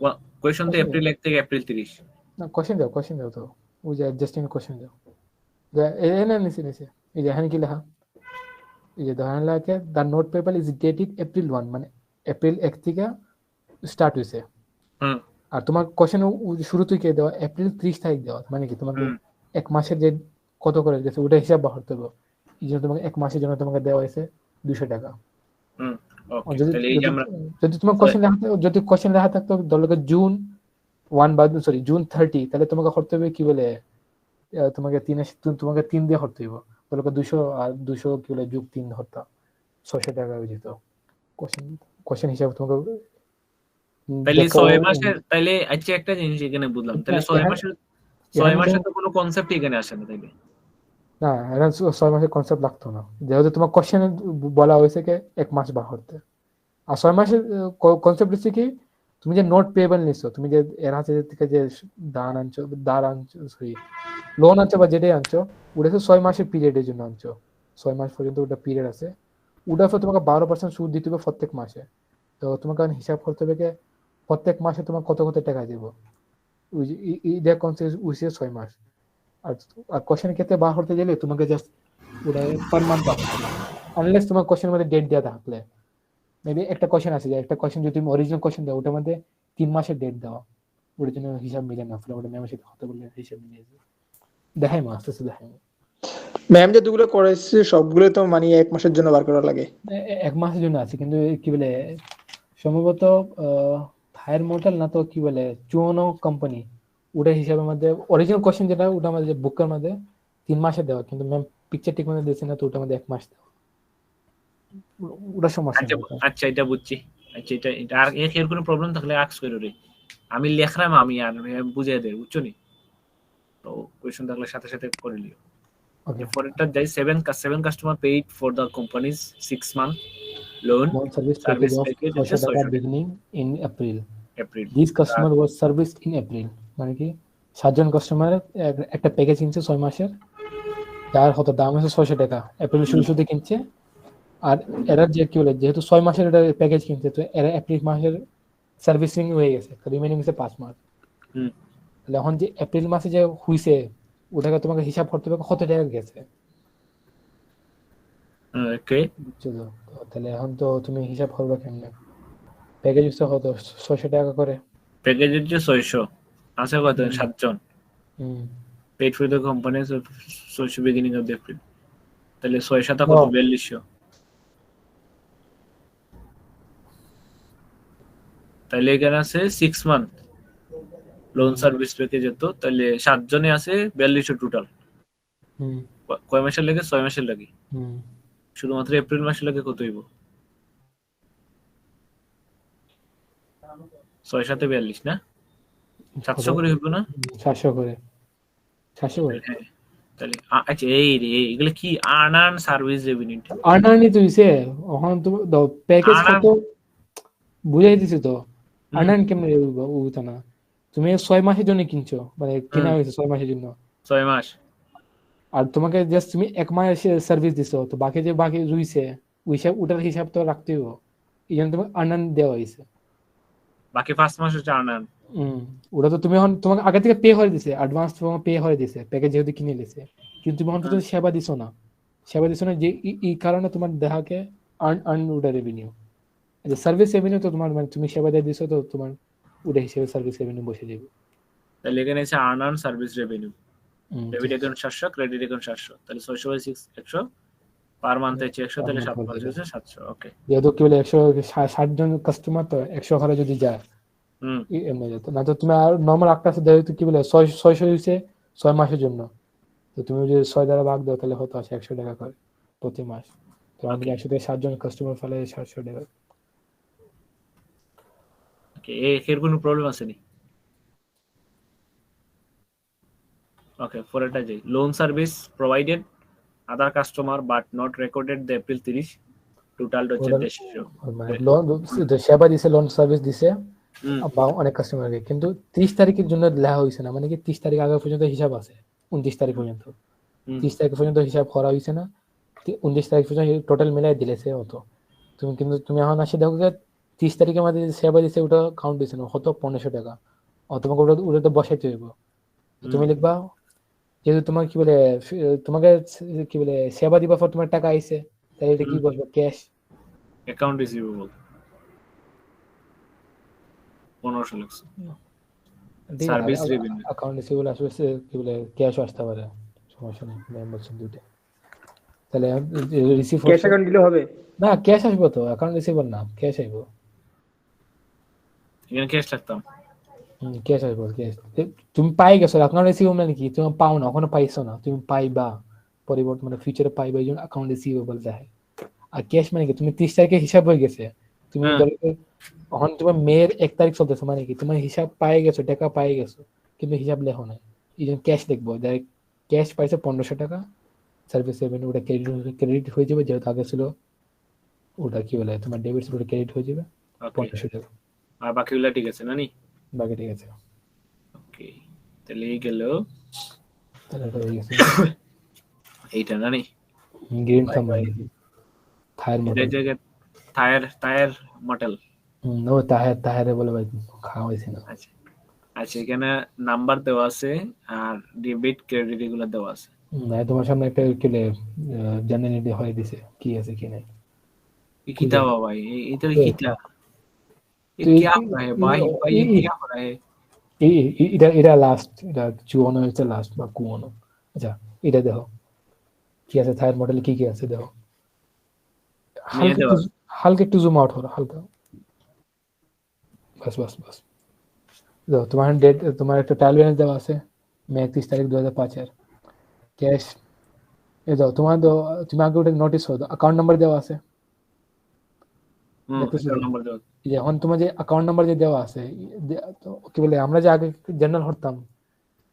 কোশ্চেন তো এপ্রিল 1 থেকে এপ্রিল 30। না কোশ্চেন যাও তো, ওই যে অ্যাডজাস্টিং কোশ্চেন যাও, নিচে এই যে এখানে কি লেখা, এই যে ধরেন লাগে the note payable is dated April 1, মানে এপ্রিল 1 থেকে স্টার্ট হইছে। আর তোমার কোশ্চেন শুরুতেই কে দেওয়া এপ্রিল 30 তারিখ দেওয়া, মানে কি তোমাকে এক মাসের যে কত করে গেছে ওটা হিসাব বাড়তে হবে, এই জন্য তোমাকে এক মাসের জন্য তোমাকে দেওয়া হয়েছে 200 টাকা। যদি তোমার কোশ্চেন লেখা থাকতো ধরো জুন 1 বা জুন 30, তাহলে তোমাকে করতে হবে কি বলে, তোমাকে 3 দিয়ে করতে হবে, ধরো 200 আর 200 কি বলে যোগ 3 ধরতা 600 টাকা হয়ে যেত কোশ্চেন হিসাবে তোমাকে। তাইলে 6 মাসের, তাইলে আচ্ছা একটা জিনিস এখানে বুঝলাম, তাহলে 6 মাসের তো কোনো কনসেপ্ট এখানে আসে না, তাইলে না এখন 6 মাসের কনসেপ্ট লাগতো না, যেহেতু তোমার কোশ্চেন বলা হয়েছে কি এক মাস বাড়তে। আর 6 মাসের কনসেপ্ট হচ্ছে কি, তুমি যে নোট পেয়েবল নিছো, তুমি যে এর হাতে থেকে যে লোন আনছো বা যেটাই আনছো, ওটা 6 মাসের পিরিয়ডের জন্য আনছো, 6 মাস পর্যন্ত ওটা পিরিয়ড আছে, ওটার পর তোমাকে 12% সুদ দিতে হবে প্রত্যেক মাসে। তো তোমাকে হিসাব করতে হবে কি প্রত্যেক মাসে তোমার কত টাকা দিব, এটা কনসেপ্ট উইসে 6 মাস। আর কোশ্চেন ক্ষেত্রে বার করতে গেলে তোমাকে জাস্ট ওটা পার মান্থ আনলেস তোমার কোশ্চেনের মধ্যে ডেট দেওয়া থাকলে মেবি একটা কোশ্চেন আছে যে একটা কোশ্চেন যদি তুমি অরিজিনাল কোশ্চেন দাও ওটার মধ্যে 3 মাসের ডেট দাও ওটার জন্য হিসাব মিলে না ফলে ওটা ম্যামের সাথে কথা বললে হিসাব মিলে যাবে দেখাই মা আস্তে আস্তে দেখাই ম্যাম যেগুলো করেছে সবগুলো তো মানে 1 মাসের জন্য বার করা লাগে। এক মাসের জন্য আছে কিন্তু কি বলে সম্ভবত থাইর মোটেল না তো কি বলে চুয়ানো কোম্পানি ওটার হিসাবের মধ্যে অরিজিনাল কোশ্চেন যেটা ওটা আমাদের বুকের মধ্যে 3 মাসে দেওয়া কিন্তু ম্যাম পিকচার ঠিক মতো দিয়েছে না তো ওটার মধ্যে 1 মাস দেওয়া ওটা সমস্যা আচ্ছা নেই আচ্ছা এটা বুঝছি। আচ্ছা এটা আর এর কোনো প্রবলেম থাকলে আক্স করে রে, আমি লেখলাম আমি আর বুঝিয়ে দেয় বুঝছো নি, তো কোয়েশ্চন থাকলে সাথে সাথে করে লিও। ওকে পরেরটা যাই, seven customer paid for the companies 6 month loan loan service service package of package 600 টাকা 600 beginning in April. April. This customer was serviced in April. মানে কি 7জন কাস্টমার একটা প্যাকেজ কিনছে 6 মাসের যার হয়তো দাম হচ্ছে 600 টাকা এপ্রিল শুরুতে কিনছে আর এরা যে কি বলে যেহেতু 6 মাসের এটা প্যাকেজ কিনছে তো এরা এপ্রিল মাসের সার্ভিসিং হয়ে গেছে রিমেনিং আছে 5 মাস। তাহলে এখন যে এপ্রিল মাসে যে হইছে ওটাকে তোমাকে হিসাব করতে হবে কত টাকা গেছে। ওকে বুঝছো তো? তাহলে এখন তো তুমি হিসাব করবে কেমনে প্যাকেজ হচ্ছে কত 600 টাকা করে প্যাকেজের যে 600 আছে কত 7জন paid for the companies 600 beginning of April, তাহলে 6 7 কত 4200, তাহলে এখানে আছে 6 মান্থ লোন সার্ভিস প্যাকেজ তো তাহলে 7 জনে আছে 4200 টোটাল। কয় মাসের লাগে 6 মাসের লাগে, শুধুমাত্র এপ্রিল মাসের লাগে কত হইব 6 7 42 না 700 করে হইব না 700 করে 700 করে হ্যাঁ, তাহলে আচ্ছা এই রে এগুলো কি আর্ন সার্ভিস রেভিনিউ আর্নানি তো হইছে এখন তো দাও প্যাকেজ কত বুঝাই দিছি তো আর্নান কেমনে উঠা না তুমি 6 মাসের জন্য কিনছো মানে কিনা হয়েছে 6 মাসের জন্য 6 মাস আর তোমাকে জাস্ট তুমি 1 মাস সার্ভিস দিছো তো বাকি যে বাকি রইছে ওটার হিসাব তো রাখতেই হবে এই জন্য তোমাকে আর্নান দেওয়া হয়েছে বাকি 5 মাস হচ্ছে আর্ন। ওটা তো তুমি এখন তোমাকে আগে থেকে পে করে দিছে অ্যাডভান্স তোমাকে পে করে দিছে প্যাকেজ যেহেতু কিনে নিয়েছে কিন্তু তুমি অন্তত সেবা দিছো না যে এই কারণে তোমার দেখাকে আর্ন ওটা রেভিনিউ সার্ভিস রেভিনিউ তো তোমার মানে তুমি সেবা দিয়ে দিছো তো তোমার ওটা হিসেবে সার্ভিস রেভিনিউ বসে যাবে। তাহলে এখানে আছে earn service revenue, debit account 700 credit account 700, তাহলে 600 বাই 6 100 পার মান্থ হচ্ছে 100 তাহলে 7 মাস হচ্ছে 700। ওকে যেহেতু কি বলে 160 জন কাস্টমার তো 100 ঘরে যদি যায় এমনি যেত না তো তুমি আর নরমাল একটা আছে যেহেতু কি বলে 600 হইছে 6 মাসের জন্য তো তুমি যদি 6 দ্বারা ভাগ দাও তাহলে হতো 100 টাকা করে প্রতি মাস তো আমাদের 100 থেকে 7 জন কাস্টমার ফেলে 700 টাকা। ওকে এর কোনো প্রবলেম আছে নি? ওকে পরেরটা যাই, loan service provided other customer but not recorded the April 30 total হচ্ছে 150 মানে লোন সেবা দিছে লোন সার্ভিস দিছে বা অনেক কাস্টমারকে কিন্তু 30 তারিখের জন্য লেখা হইছে না মানে কি 30 তারিখ আগে পর্যন্ত হিসাব আছে 29 তারিখ পর্যন্ত 30 তারিখ পর্যন্ত হিসাব করা হইছে না 29 তারিখ পর্যন্ত টোটাল মিলাই দিলেছে অত তুমি কিন্তু তুমি এখন আসে দেখো যে 30 তারিখের মধ্যে যে সেবা দিছে ওটা কাউন্ট দিছে না হতো 1500 টাকা তোমাকে ওটা তো বসাইতে হইব তুমি লিখবা যেহেতু তোমার কি বলে তোমাকে কি বলে সেবা দিবা পর তোমার টাকা আইছে তাহলে এটা কি বলবো ক্যাশ অ্যাকাউন্ট রিসিভেবল 1500 লাগছে সার্ভিস রেভিনিউ অ্যাকাউন্ট রিসিভেবল আসবে কি বলে ক্যাশও আসতে পারে সমস্যা নেই ম্যাম বলছেন দুটো তাহলে রিসিভ ক্যাশ অ্যাকাউন্ট দিলে হবে না ক্যাশ আসবে তো অ্যাকাউন্ট রিসিভেবল না ক্যাশ আসবে এখানে ক্যাশ লাগতাম ক্যাশ আসবে ক্যাশ তুমি পাই গেছো অ্যাকাউন্ট রিসিভেবল মানে কি তুমি পাও না এখনো পাইছো না তুমি পাইবা পরিবর্তন মানে ফিউচারে পাইবা এই জন্য অ্যাকাউন্ট রিসিভেবল দেয় আর ক্যাশ মানে কি তুমি 30 তারিখে হিসাব হয়ে গেছে তুমি এখন তোমার মেয়ের 1 তারিখ চলতেছে মানে কি তোমার হিসাব পাই গেছো টাকা পাই গেছো কিন্তু হিসাব লেখো না এই জন্য ক্যাশ লিখবো ডাইরেক্ট ক্যাশ পাইছে 1500 টাকা সার্ভিস রেভিনিউ ওটা ক্রেডিট হয়ে যাবে যেহেতু আগে ছিল ওটা কি বলে তোমার ডেবিট ছিল ওটা ক্রেডিট হয়ে যাবে 1500 টাকা আর বাকিগুলো ঠিক আছে না নি বাকি ঠিক আছে ওকে তাহলে এই গেল তাহলে তো হয়ে গেছে এইটা না নি গ্রিন থাম্বাই থায়ার এটা মডেল জায়গা টায়ার মডেল নো তাহারে বলে ভাই খাওয়া হয়েছে না আচ্ছা আচ্ছা এখানে নাম্বার দেওয়া আছে আর ডেবিট ক্রেডিট এগুলো দেওয়া আছে না তোমার সামনে একটা কেলে জানেন এটা হয়ে দিছে কি আছে কি নাই ये किता हुआ भाई ये तो तो- किता ये তো क्या हो रहा है भाई भाई ये क्या हो रहा है এটা এটা লাস্ট এটা চুয়ানো হচ্ছে লাস্ট বা কুয়ানো আচ্ছা এটা দেখো কি আছে থায়ার মডেল কি কি আছে দেখো নিয়ে হালকা দেওয়া একটু হালকা একটু জুম আউট করো হালকা বাস বাস বাস দেখো তোমার ডেট তোমার একটা ট্রায়াল ব্যালেন্স দেওয়া আছে মে 31 তারিখ 2005 ক্যাশ এই দাও তোমার তো তুমি আগে ওটা নোটিস করো অ্যাকাউন্ট নাম্বার দেওয়া আছে দেখতেছো अकाउंट তো? नंबर दो এই যে এখন তোমার যে অ্যাকাউন্ট নাম্বার যে দেওয়া আছে তো কি বলে আমরা যে আগে জেনারেল হতাম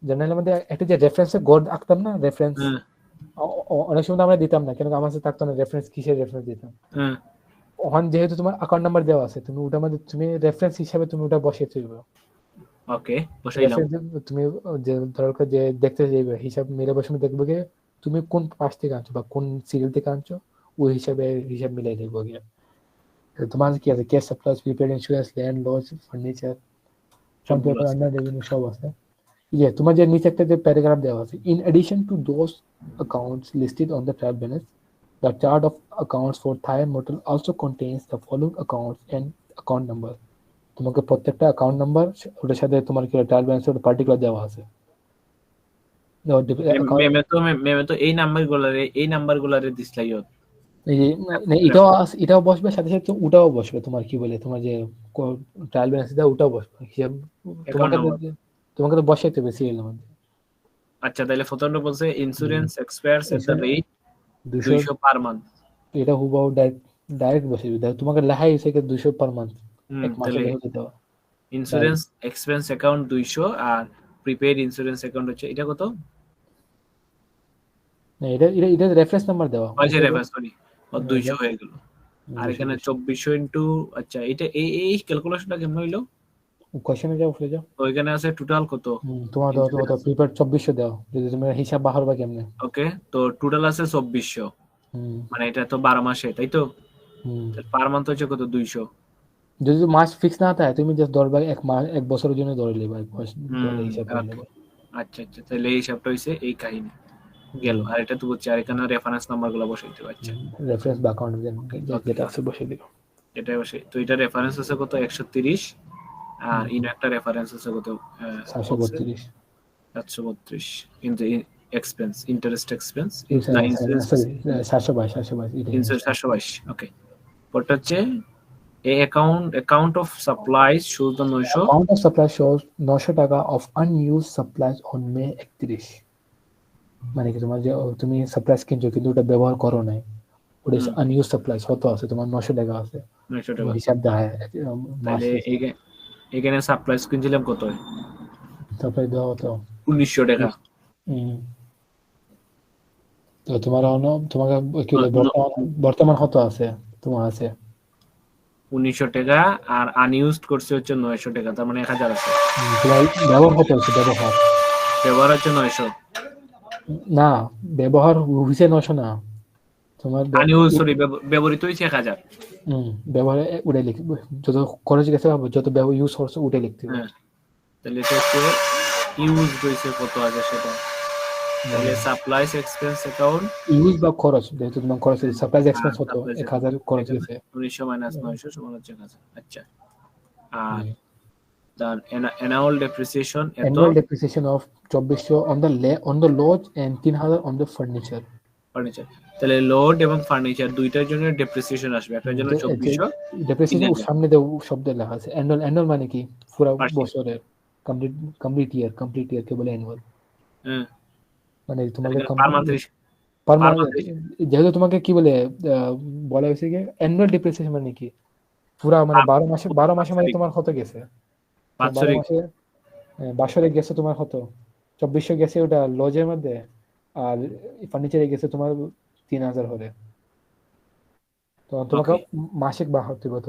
জেনারেলের মধ্যে একটা যে রেফারেন্সে কোড আঁকতাম না রেফারেন্স हाँ অনেক সময় তো আমরা দিতাম না কেন আমার কাছে থাকতো না রেফারেন্স কিসের রেফারেন্স দিতাম हाँ ওখান যেহেতু তোমার অ্যাকাউন্ট নাম্বার দেওয়া আছে তুমি ওটার মধ্যে তুমি রেফারেন্স হিসাবে তুমি ওটা বসিয়ে দিবে ओके বসাইলাম তুমি যে দরকার যে দেখতে যাইবে হিসাব মিলে বসে দেখবে যে তুমি কোন পাশ থেকে আনছো বা কোন সিরিয়াল থেকে আনছো ওই হিসাবে হিসাব মিলাই দেখবো গিয়ে তোমার কি আছে cash supplies prepaid insurance land lodge furniture সবগুলো সম্পর্ক আছে। আন্ডার রেভিনিউ সব আছে ইয়ে তোমার যে নিচে একটা যে প্যারাগ্রাফ দেওয়া আছে in addition to those accounts listed on the trial balance the chart of accounts for Thai motor also contains the following accounts and account number তোমাকে প্রত্যেকটা অ্যাকাউন্ট নাম্বার ওটার সাথে তোমার কি ট্রায়াল ব্যালেন্স ওটা পার্টিকুলার দেওয়া আছে মেমে তো এই নাম্বারগুলারে দিছলাই এই যে না, এটাও বসবে সাথে সাথে ওটাও বসবে তোমার কি বলে তোমার যে ট্রায়াল ব্যালেন্স দেওয়া ওটাও বসবে হিসাব তোমাকে number। তোমাকে তো বসাইতে হবে সিরিয়ালের মধ্যে আচ্ছা তাহলে প্রথমটা বলছে insurance expires at the rate 200 200 per month এটা হুবাহু ডাইরেক্ট বসে দিবে দেখো তোমাকে লেখাই হয়েছে কি 200 পার মান্থ এক মাসে তাহলে হয়ে যেতে হবে ইন্স্যুরেন্স এক্সপেন্স অ্যাকাউন্ট 200 আর প্রিপেইড ইন্স্যুরেন্স অ্যাকাউন্ট হচ্ছে এটা কত না এটা এটা এটা রেফারেন্স নাম্বার দেওয়া আচ্ছা রেফারেন্স সরি 200 হয়ে গেল আর এখানে 2400 ইনটু আচ্ছা এটা এই ক্যালকুলেশনটা কেমন হইলো কোশ্চেনে যাও ফিরে যাও ওইখানে আছে টোটাল কত তোমার তো প্রিপেয়ার 2400 দাও যদি তুমি হিসাব বাহার বা কেমনে ওকে তো টোটাল আছে 2400 হুম মানে এটা তো 12 মাসে তাই তো হুম পার মান্থ হচ্ছে কত 200 যদি মাস ফিক্স না থাকে তুমি জাস্ট ধরবা এক মাস এক বছরের জন্য ধরে নেবা এক মাস ধরে হিসাব করে নেবা আচ্ছা আচ্ছা তাহলে এই হিসাবটা হইছে এই কাহিনী গেল আর এটা তো বুঝছি আর এখানে রেফারেন্স নাম্বারগুলো বসাইতে পারছে রেফারেন্স বা অ্যাকাউন্ট যেটা আছে বসে দিও এটা বসে তো এটা রেফারেন্স আছে কত 130 আর ইন একটা রেফারেন্স আছে কত 732 732 কিন্তু এক্সপেন্স ইন্টারেস্ট এক্সপেন্স না সরি ইন্স্যুরেন্স 722 এটা ইন্স্যুরেন্স 722 ওকে পরটা হচ্ছে a account of supplies shows the 900 amount of supply shows 900 টাকা of unused supplies on May 31 মানে কি তোমার যে তুমি সাপ্লাইজ কিনছো কিন্তু ওটা ব্যবহার করো নাই ওটা আনইউজ সাপ্লাইজ কত আছে তোমার 900 টাকা আছে 900 টাকা হিসাব দেওয়া তাহলে এখানে সাপ্লাইস কিনছিলাম কত সাপ্লাই দেওয়া হতো 1900 টাকা তো তোমার তোমাকে কি বলে বর্তমান কত আছে তোমার আছে 1900 টাকা আর আনইউজড করছে হচ্ছে 900 টাকা তার মানে 1000 আছে তোমার ব্যবহার কত হচ্ছে ব্যবহার হচ্ছে 900 না ব্যবহার হইছে 900 না তোমার আনইউজ সরি ব্যবহৃত হইছে 1000 ব্যবহার উড়ে লিখবে যত খরচ গেছে যত ব্যবহার ইউজ করছে উঠে লিখতে হবে তাহলে এটা হচ্ছে ইউজ হইছে কত আছে সেটা তাহলে সাপ্লাইস এক্সপেন্স অ্যাকাউন্ট ইউজ বা খরচ যেহেতু তোমার খরচ সাপ্লাইজ এক্সপেন্স কত 1000 খরচ গেছে 1900 মাইনাস 900 সমান হচ্ছে 1000 আচ্ছা আর the annual depreciation annual depreciation of 2400 on the lodge and 3000 on the furniture তাহলে লোড এবং ফার্নিচার দুইটার জন্য ডেপ্রিসিয়েশন আসবে একটার জন্য 2400 ডেপ্রিসিয়েশন সামনে দেও শব্দ লেখা আছে অ্যানুয়াল মানে কি পুরো বছরের কমপ্লিট ইয়ার কে বলে অ্যানুয়াল মানে তোমাকে পার মান্থ যেহেতু তোমাকে কি বলে বলা হয়েছে কি অ্যানুয়াল ডেপ্রিসিয়েশন মানে কি পুরো মানে 12 মাসে মানে তোমার কত গেছে 12 মাসে বাসরে গেছে তোমার কত 2400 গেছে ওটা লজের মধ্যে আর ফার্নিচারে গেছে তোমার 3000 হলে তো তোমাকে মাসিক বা হতে কত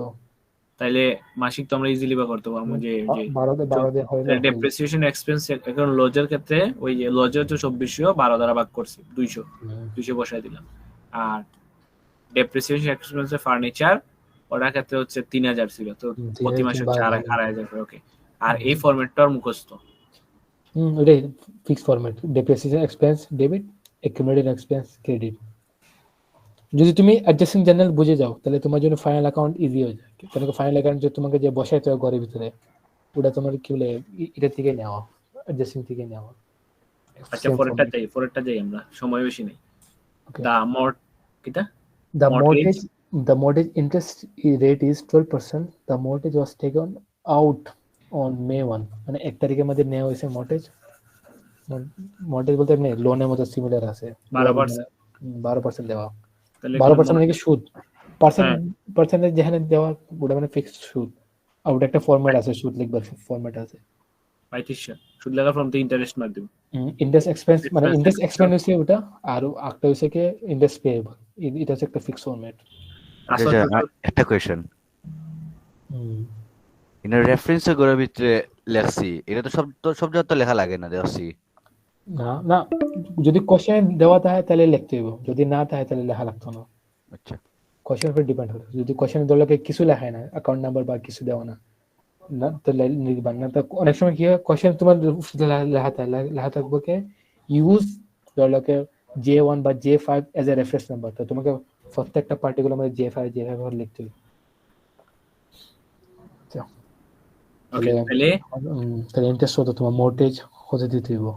তাইলে মাসিক তো আমরা ইজিলি বা করতে পারবো যে 12 হলে ডেপ্রিসিয়েশন এক্সপেন্স এখন লজের ক্ষেত্রে ওই যে লজের তো 2400 12 দ্বারা ভাগ করছি 200 বসায় দিলাম আর ডেপ্রিসিয়েশন এক্সপেন্স ফার্নিচার ওটার ক্ষেত্রে হচ্ছে 3000 ছিল তো প্রতি মাসে 4000 করে ওকে আর এই ফরম্যাটটার মুখস্থ এটাই fix format depreciation expense debit accumulated expense credit. যদি তুমি অ্যাডজাস্টিং জেনারেল বুঝে যাও তাহলে তোমার জন্য ফাইনাল অ্যাকাউন্ট ইজি হয়ে যায়। কারণ ফাইনাল অ্যাকাউন্ট যে তোমাকে যে বসাইতে হয় ঘরের ভিতরে, ওটা তোমার কি বলে এটা থেকে নেওয়া, অ্যাডজাস্টিং থেকে নেওয়া। আচ্ছা, পরেরটা যাই আমরা, সময় বেশি নেই। Okay. দা কিটা The Mortgage. mortgage interest rate is 12%. The mortgage was taken out on May 1. মানে 1 তারিখের মধ্যে নেওয়া হয়েছে mortgage বলতে এমনি লোনের মতো সিমিলার আছে 12%। 12% দেওয়া। তাহলে 12% মানে কি সুদ, হ্যাঁ। পার্সেন্টেজ যেখানে দেওয়া ওটা মানে ফিক্সড সুদ। আর ওটা একটা ফরম্যাট আছে, সুদ লিখবার ফরম্যাট আছে। 35 সুদ লাগা ফ্রম দ্য ইন্টারেস্ট মার দিব। ইন্টারেস্ট এক্সপেন্স মানে Expense ইন্টারেস্ট expense. এক্সপেন্স হচ্ছে ওটা, আর একটা হচ্ছে কি ইন্টারেস্ট পেয়েবল। এটা হচ্ছে একটা ফিক্সড ফরম্যাট। আসল আচ্ছা, total- একটা কোয়েশ্চেন, এর রেফারেন্স এর ভিতরে লেখছি, এটা তো সব জায়গা তো লেখা লাগে না দেখছি। না না, যদি কোশ্চেন দেওয়া থাকে তাহলে লিখতে হবে, যদি না থাকে তাহলে লেখা লাগতো না। আচ্ছা, কোশ্চেনের উপর ডিপেন্ড করে। যদি কোশ্চেনের দলকে কিছু লেখায় না, অ্যাকাউন্ট নাম্বার বা কিছু দেওয়া না, না তাহলে লিখবা না। তো অনেক সময় কি হয়, কোশ্চেন তোমার লেখা থাকবে কি ইউজ দলকে J1 বা J5 as a reference number. তো তোমাকে প্রত্যেকটা পার্টিকুলার মধ্যে J5 করে লিখতে হবে। Okay, তাহলে তাহলে ইন্টারেস্ট হতো তোমার মোর্টেজ হতে দিতে হইব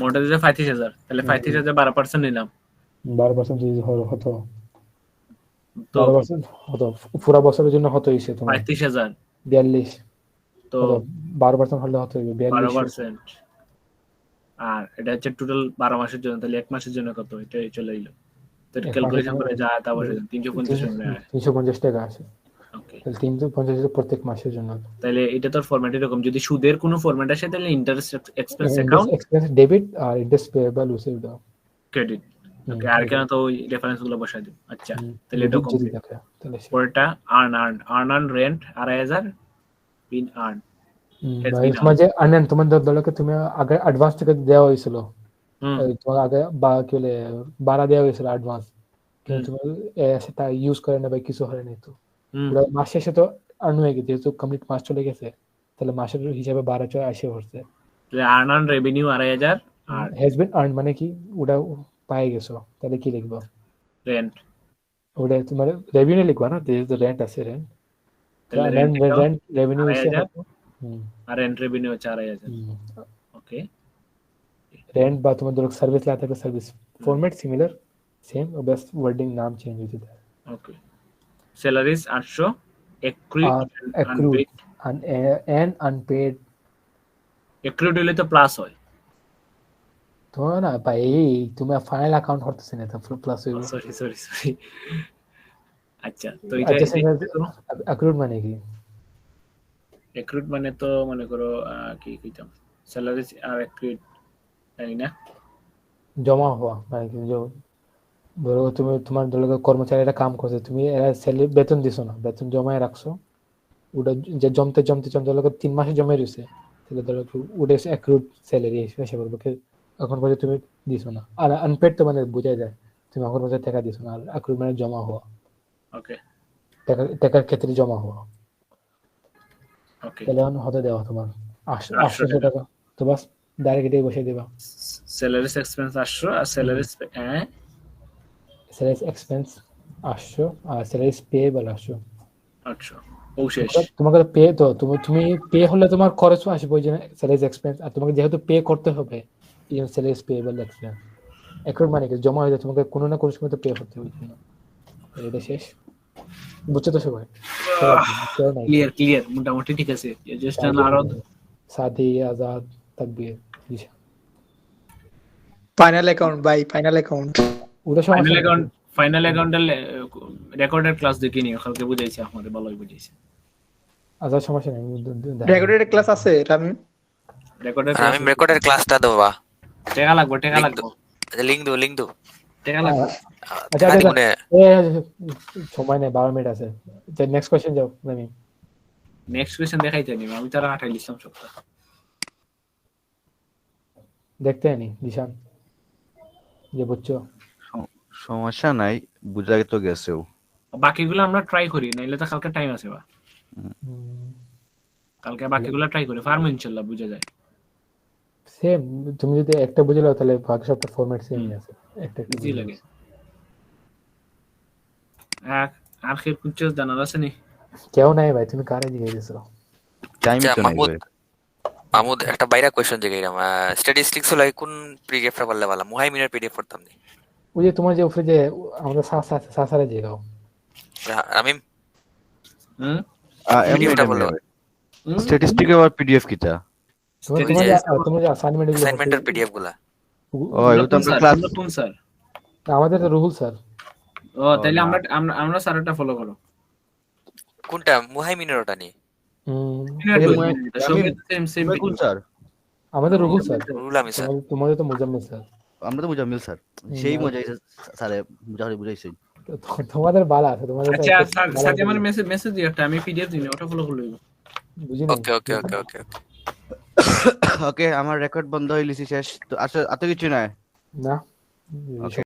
mortgage 35,000, তাহলে 35,000 12% নিলাম 12% যদি হতো, তো 12% হতো পুরো বছরের জন্য হতো হইছে তোমার 35,000, 42 তো হতো। 12% হলে হতো 42। 12%। আর এটা হচ্ছে টোটাল 12 মাসের জন্য, তাহলে 1 মাসের জন্য কত? এটা চলে এলো। তো এটা ক্যালকুলেশন করে যা তা বসে 350 টাকা। 350 টাকা আছে। ওকে, তাহলে 350 প্রত্যেক মাসের জন্য। তাহলে এটা তোর ফরম্যাট এরকম, যদি সুদের কোনো ফরম্যাট আসে তাহলে interest expense account expense debit আর ইন্টারেস্ট পেয়েবল উসে দাও। ক্রেডিট। ওকে, আর কেন তো ওই রেফারেন্স গুলো বসাই দিই। আচ্ছা, তাহলে এটা যদি কমপ্লিট। থাকে তাহলে পরেরটা আর্ন রেন্ট 2,500 বিন আর্ন। তোমার যে আনেন তোমার দলকে তুমি আগে অ্যাডভান্স থেকে দেওয়া হয়েছিল, তোমার আগে বা কি বলে ভাড়া দেওয়া হয়েছিল অ্যাডভান্স, কিন্তু তুমি সেটা ইউজ করে না বা কিছু হয় নাই। তো মাস শেষে তো আর্ন হয়ে গেছে, যেহেতু কমপ্লিট মাস চলে গেছে, তাহলে মাসের হিসাবে 12 আসে পড়ছে। আর্ন রেভিনিউ 2,500 আর হ্যাজ বিন আর্ন মানে কি ওটা পাই গেছো, তাহলে কি লিখবা? রেন্ট। ওটা তোমার রেভিনিউ লিখবা না, যেহেতু রেন্ট আছে রেন্ট। তাহলে রেন্ট রেভিনিউ হচ্ছে 2,500 আর রেন্ট রেভিনিউ 4,000। ওকে, রেন্ট বা তোমার ধরো সার্ভিস লা থাকে, সার্ভিস ফরম্যাট সিমিলার সেম, বাস ওয়ার্ডিং নাম চেঞ্জ হয়ে যায়। ওকে, salaries 800, accrued and unpaid। and unpaid accrued হলে তো প্লাস হয়। তোমার না ভাই, তুমি ফাইনাল অ্যাকাউন্ট করতেছ না, তো প্লাস হইব। সরি। আচ্ছা, তো এটা অ্যাক্রুড মানে কি? accrued মানে তো মনে করো কি কইতাম, স্যালারিজ আর accrued জানি না। জমা হওয়া মানে কি? ধরো তুমি তোমার কর্মচারীরা কাম করছে, তুমি এরা স্যালারি বেতন দিছো না, বেতন জমায় রাখছো, ওটা যে জমতে 3 মাসে জমে রয়েছে, তাহলে ধরো ওটা অ্যাক্রুড স্যালারি হিসেবে বলবো। এখন পর্যন্ত তুমি দিছো না। আর আনপেড তো মানে বোঝাই যায় তুমি এখন পর্যন্ত টাকা দিছো না। আর অ্যাক্রুড মানে জমা হওয়া, ওকে টাকার ক্ষেত্রে জমা হওয়া। ওকে, তাহলে হতে দেওয়া তোমার 800 টাকা, তো বাস ডাইরেক্ট এটাই বসিয়ে দেবা। স্যালারিজ এক্সপেন্স 800 আর স্যালারিজ স্যালারি এক্সপেন্স 800 আর স্যালারি পেয়েবল 800। 800 ও শেষ। তোমাকে পে তো তুমি পে হলে তোমার খরচও আসবে ওই জন্য স্যালারি এক্সপেন্স, আর তোমাকে যেহেতু পে করতে হবে এই জন্য স্যালারি পেয়েবল এক্সপেন্স। অ্যাকাউন্ট মানে কি জমা হয়ে যায়, তোমাকে কোনো না কোনো সময় তো পে করতে হবে। এটা শেষ, বুঝছো তো সবাই? ক্লিয়ার মোটামুটি ঠিক আছে। জাস্ট আরো সাদি আজাদ তাকবীর দিশা ফাইনাল অ্যাকাউন্ট ভাই, ফাইনাল অ্যাকাউন্ট। ওটা ফাইনাল অ্যাকাউন্টের রেকর্ডের ক্লাস দেখে নিও, কালকে বুঝাইছে আমাদের, ভালোই বুঝাইছে। আজাদ সমস্যা নেই, রেকর্ডেড ক্লাস আছে রামি? আমি রেকর্ডের ক্লাসটা দেবো বা টাকা লাগবে আচ্ছা, লিংক দেবো টাকা লাগবে। আচ্ছা টাকা দিব না। সময় নেই, 12 মিনিট আছে। নেক্সট কোশ্চেন যাও। আমি নেক্সট কোশ্চেন দেখাইতে নিব, আমি তারা 28 লিখলাম সপ্তাহ দেখতে নি দিশান যে বুঝছো। সমস্যা নাই, বুঝা তো গেছেও। বাকিগুলো আমরা ট্রাই করি, নাইলে তো কালকে টাইম আছে বা কালকে বাকিগুলো ট্রাই করি, ফার্ম ইনশাআল্লাহ বুঝা যায়। সেম, তুমি যদি একটা বুঝে নাও তাহলে বাকি সবটা ফরম্যাট সেমই আছে। একটা একটু ইজি লাগে আখের কুঞ্চ জানার আছে নি কেউ নাই ভাই, তুমি কারে জিজ্ঞেস দিছো? টাইমই আচ্ছা, তো নাই মাহমুদ ভাই। মাহমুদ একটা বাইরা কোয়েশ্চন জিগাইরাম স্ট্যাটিস্টিক্স হলো কোন পিডিএফটা পারলে ভালো মুহাইমিনের পিডিএফ পড়তাম নি ওই যে তোমার যে উপরে যে আমাদের সাসারে যে গাও, রামিম হুম এমনি পিডিএফটা বলো স্ট্যাটিস্টিক আবার পিডিএফ কিটা? তোমার যে অ্যাসাইনমেন্ট অ্যাসাইনমেন্টের পিডিএফ গুলা ও এগুলো তো আমরা ক্লাস কোন স্যার আমাদের তো রুহুল স্যার। ও তাহলে আমরা স্যারটা ফলো করো কোনটা মুহাইমিনের ওটা নি কোন স্যার? আমাদের রুহুল স্যার, রুল আমি স্যার তোমাদের তো মুজাম্মিল স্যার। আমরা তো মুজাম্মিল স্যার, সেই মজাই স্যারে বুঝাইছে। তোমাদের বালা আছে, তোমাদের তো আচ্ছা একটা বালা স্যার আছে। আমার মেসেজ দিও একটা আমি পিডিএফ দিই ওটা ফলো করলে বুঝি নাই। ওকে ওকে ওকে ওকে ওকে আমার রেকর্ড বন্ধ হইলিছি শেষ তো, আসলে এত কিছু নাই। না